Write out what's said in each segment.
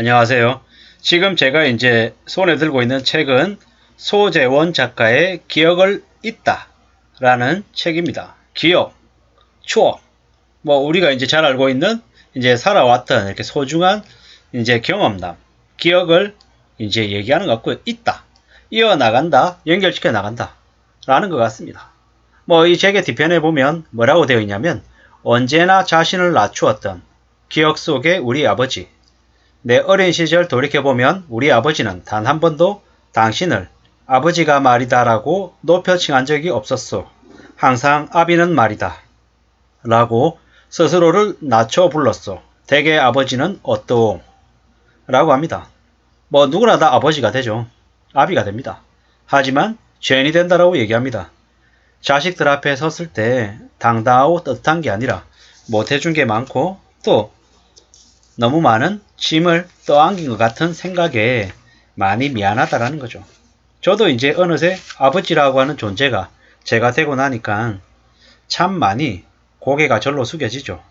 안녕하세요. 지금 제가 이제 손에 들고 있는 책은 소재원 작가의 기억을 잊다 라는 책입니다. 기억, 추억, 뭐 우리가 이제 잘 알고 있는 이제 살아왔던 이렇게 소중한 이제 경험담, 기억을 이제 얘기하는 것 같고요. 잊다, 이어나간다, 연결시켜 나간다 라는 것 같습니다. 뭐 이 책의 뒤편에 보면 뭐라고 되어 있냐면 언제나 자신을 낮추었던 기억 속의 우리 아버지, 내 어린 시절 돌이켜보면 우리 아버지는 단 한 번도 당신을 아버지가 말이다 라고 높여 칭한 적이 없었소. 항상 아비는 말이다 라고 스스로를 낮춰 불렀소. 대개 아버지는 어떠오? 라고 합니다. 뭐 누구나 다 아버지가 되죠. 아비가 됩니다. 하지만 죄인이 된다라고 얘기합니다. 자식들 앞에 섰을 때 당당하고 떳한 게 아니라 못해준 게 많고 또 너무 많은 짐을 떠안긴 것 같은 생각에 많이 미안하다라는 거죠. 저도 이제 어느새 아버지라고 하는 존재가 제가 되고 나니까 참 많이 고개가 절로 숙여지죠.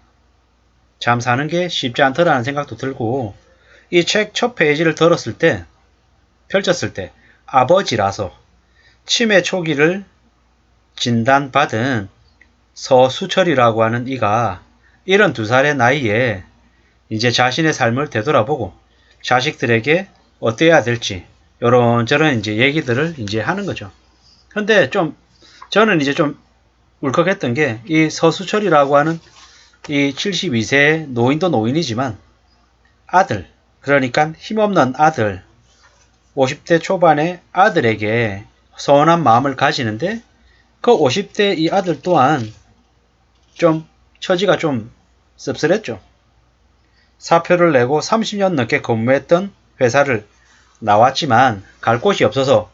참 사는 게 쉽지 않더라는 생각도 들고 이 책 첫 페이지를 펼쳤을 때 아버지라서 치매 초기를 진단받은 서수철이라고 하는 이가 72살의 나이에 이제 자신의 삶을 되돌아보고 자식들에게 어때야 될지 요런저런 이제 얘기들을 이제 하는 거죠. 근데 저는 이제 좀 울컥했던 게 이 서수철이라고 하는 이 72세 노인도 노인이지만 아들, 그러니까 힘없는 아들, 50대 초반의 아들에게 서운한 마음을 가지는데 그 50대 이 아들 또한 좀 처지가 좀 씁쓸했죠. 사표를 내고 30년 넘게 근무했던 회사를 나왔지만 갈 곳이 없어서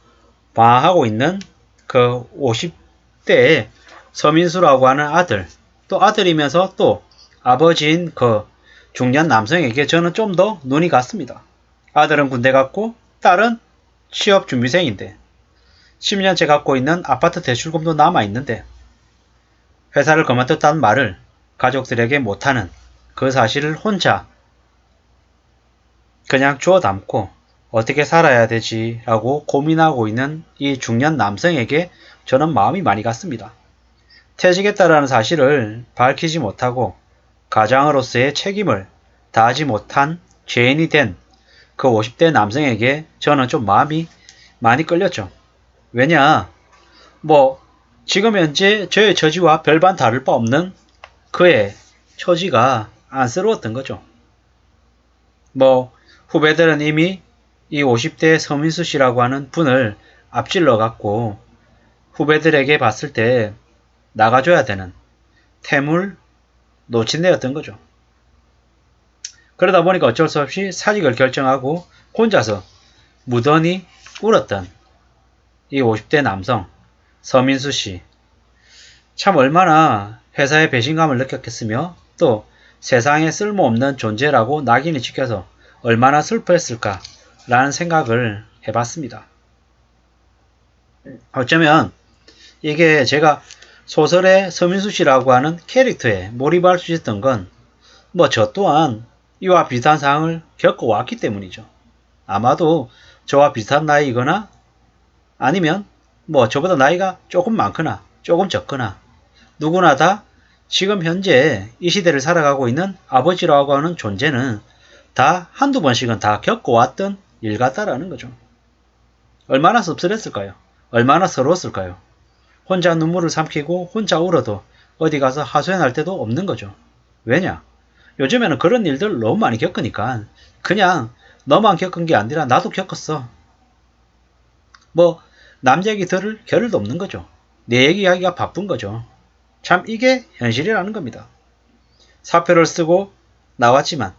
방황하고 있는 그 50대의 서민수라고 하는 아들, 또 아들이면서 또 아버지인 그 중년 남성에게 저는 좀 더 눈이 갔습니다. 아들은 군대 갔고 딸은 취업준비생인데 10년째 갖고 있는 아파트 대출금도 남아있는데 회사를 그만뒀다는 말을 가족들에게 못하는 그 사실을 혼자 그냥 주워 담고 어떻게 살아야 되지 라고 고민하고 있는 이 중년 남성에게 저는 마음이 많이 갔습니다. 퇴직했다라는 사실을 밝히지 못하고 가장으로서의 책임을 다하지 못한 죄인이 된 그 50대 남성에게 저는 좀 마음이 많이 끌렸죠. 왜냐, 뭐 지금 현재 저의 처지와 별반 다를 바 없는 그의 처지가 안쓰러웠던 거죠. 뭐 후배들은 이미 이 50대 서민수 씨라고 하는 분을 앞질러 갖고 후배들에게 봤을 때 나가줘야 되는 태물 노친네였던 거죠. 그러다 보니까 어쩔 수 없이 사직을 결정하고 혼자서 무던히 울었던 이 50대 남성 서민수 씨. 참 얼마나 회사의 배신감을 느꼈겠으며 또 세상에 쓸모없는 존재라고 낙인이 찍혀서 얼마나 슬퍼했을까 라는 생각을 해봤습니다. 어쩌면 이게 제가 소설의 서민수 씨라고 하는 캐릭터에 몰입할 수 있었던 건 뭐 저 또한 이와 비슷한 상황을 겪어왔기 때문이죠. 아마도 저와 비슷한 나이이거나 아니면 뭐 저보다 나이가 조금 많거나 조금 적거나 누구나 다 지금 현재 이 시대를 살아가고 있는 아버지라고 하는 존재는 다 한두 번씩은 다 겪어왔던 일 같다라는 거죠. 얼마나 씁쓸했을까요? 얼마나 서러웠을까요? 혼자 눈물을 삼키고 혼자 울어도 어디 가서 하소연할 때도 없는 거죠. 왜냐? 요즘에는 그런 일들 너무 많이 겪으니까 그냥 너만 겪은 게 아니라 나도 겪었어. 뭐 남 얘기 들을 겨를도 없는 거죠. 내 얘기하기가 바쁜 거죠. 참 이게 현실이라는 겁니다. 사표를 쓰고 나왔지만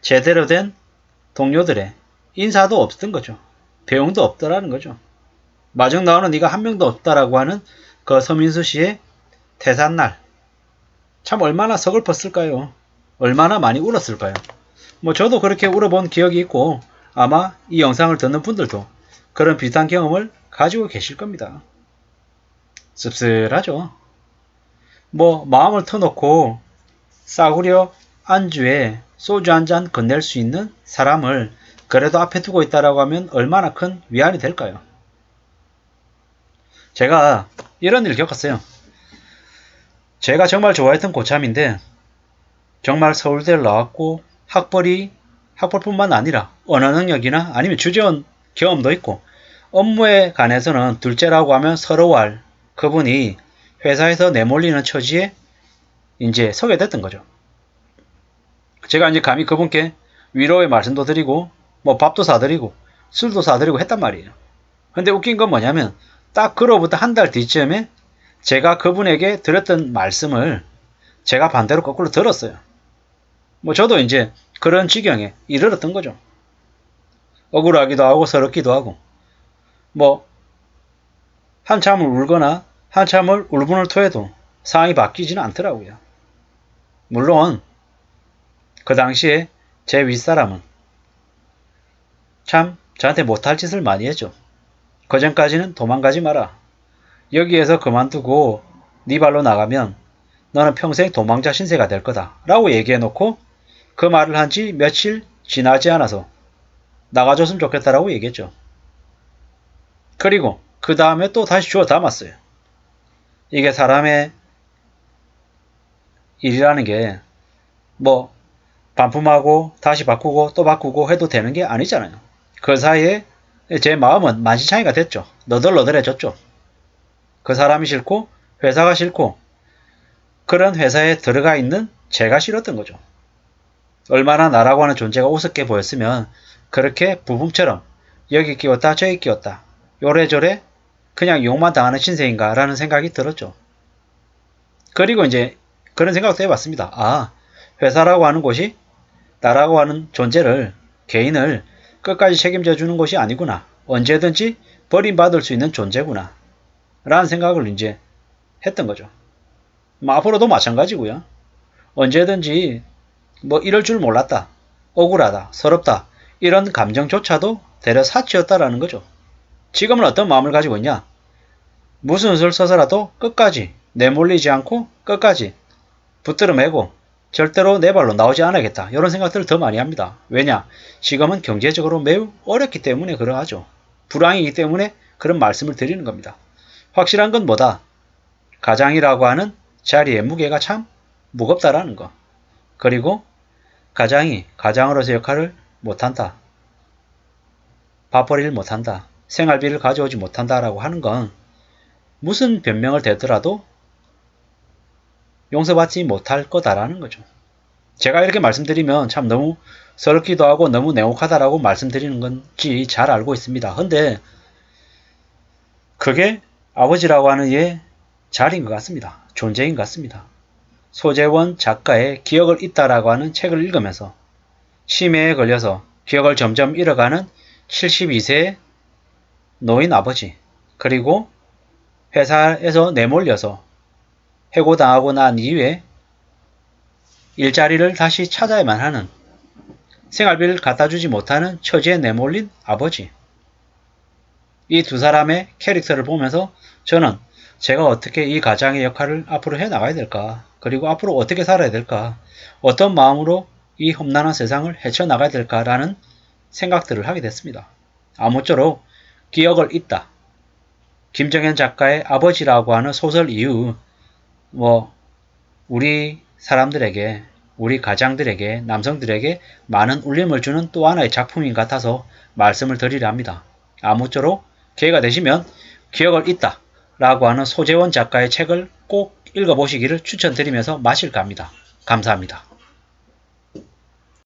제대로 된 동료들의 인사도 없었던 거죠. 배웅도 없더라는 거죠. 마중 나오는 네가 한 명도 없다라고 하는 그 서민수 씨의 태산날 참 얼마나 서글펐을까요? 얼마나 많이 울었을까요? 뭐 저도 그렇게 울어본 기억이 있고 아마 이 영상을 듣는 분들도 그런 비슷한 경험을 가지고 계실 겁니다. 씁쓸하죠. 뭐 마음을 터놓고 싸구려 안주에 소주 한 잔 건넬 수 있는 사람을 그래도 앞에 두고 있다라고 하면 얼마나 큰 위안이 될까요? 제가 이런 일을 겪었어요. 제가 정말 좋아했던 고참인데 정말 서울대를 나왔고 학벌뿐만 아니라 언어 능력이나 아니면 주재원 경험도 있고 업무에 관해서는 둘째라고 하면 서러워할 그분이 회사에서 내몰리는 처지에 이제 서게 됐던 거죠. 제가 이제 감히 그분께 위로의 말씀도 드리고 뭐 밥도 사드리고 술도 사드리고 했단 말이에요. 근데 웃긴 건 뭐냐면 딱 그로부터 한 달 뒤쯤에 제가 그분에게 드렸던 말씀을 제가 반대로 거꾸로 들었어요. 뭐 저도 이제 그런 지경에 이르렀던 거죠. 억울하기도 하고 서럽기도 하고 뭐 한참을 울거나 한참을 울분을 토해도 상황이 바뀌지는 않더라고요. 물론 그 당시에 제 윗사람은 참 저한테 못할 짓을 많이 했죠. 그전까지는 도망가지 마라. 여기에서 그만두고 네 발로 나가면 너는 평생 도망자 신세가 될 거다 라고 얘기해놓고 그 말을 한 지 며칠 지나지 않아서 나가줬으면 좋겠다라고 얘기했죠. 그리고 그 다음에 또 다시 주워 담았어요. 이게 사람의 일이라는 게 뭐 반품하고 다시 바꾸고 또 바꾸고 해도 되는 게 아니잖아요. 그 사이에 제 마음은 만신창이가 됐죠. 너덜너덜해졌죠. 그 사람이 싫고 회사가 싫고 그런 회사에 들어가 있는 제가 싫었던 거죠. 얼마나 나라고 하는 존재가 우습게 보였으면 그렇게 부품처럼 여기 끼웠다 저기 끼웠다 요래저래 그냥 욕만 당하는 신세인가 라는 생각이 들었죠. 그리고 이제 그런 생각도 해봤습니다. 아, 회사라고 하는 곳이 나라고 하는 존재를 개인을 끝까지 책임져 주는 곳이 아니구나. 언제든지 버림받을 수 있는 존재구나. 라는 생각을 이제 했던 거죠. 뭐 앞으로도 마찬가지고요. 언제든지 뭐 이럴 줄 몰랐다. 억울하다. 서럽다. 이런 감정조차도 대려 사치였다라는 거죠. 지금은 어떤 마음을 가지고 있냐? 무슨 수를 써서라도 끝까지 내몰리지 않고 끝까지 붙들어 매고 절대로 내 발로 나오지 않아야겠다. 이런 생각들을 더 많이 합니다. 왜냐? 지금은 경제적으로 매우 어렵기 때문에 그러하죠. 불황이기 때문에 그런 말씀을 드리는 겁니다. 확실한 건 뭐다? 가장이라고 하는 자리의 무게가 참 무겁다라는 거. 그리고 가장이 가장으로서 역할을 못한다. 밥벌이를 못한다. 생활비를 가져오지 못한다라고 하는 건 무슨 변명을 대더라도 용서받지 못할 거다라는 거죠. 제가 이렇게 말씀드리면 참 너무 서럽기도 하고 너무 냉혹하다라고 말씀드리는 건지 잘 알고 있습니다. 근데 그게 아버지라고 하는 얘의 자리인 것 같습니다. 존재인 것 같습니다. 소재원 작가의 기억을 잊다라고 하는 책을 읽으면서 치매에 걸려서 기억을 점점 잃어가는 72세의 노인 아버지, 그리고 회사에서 내몰려서 해고당하고 난 이후에 일자리를 다시 찾아야만 하는, 생활비를 갖다주지 못하는 처지에 내몰린 아버지. 이 두 사람의 캐릭터를 보면서 저는 제가 어떻게 이 가장의 역할을 앞으로 해나가야 될까, 그리고 앞으로 어떻게 살아야 될까, 어떤 마음으로 이 험난한 세상을 헤쳐나가야 될까라는 생각들을 하게 됐습니다. 아무쪼록 기억을 잊다. 김정현 작가의 아버지라고 하는 소설 이후 우리 사람들에게, 우리 가장들에게, 남성들에게 많은 울림을 주는 또 하나의 작품인 것 같아서 말씀을 드리려 합니다. 아무쪼록 기회가 되시면 기억을 잊다 라고 하는 소재원 작가의 책을 꼭 읽어보시기를 추천드리면서 마실까 합니다. 감사합니다.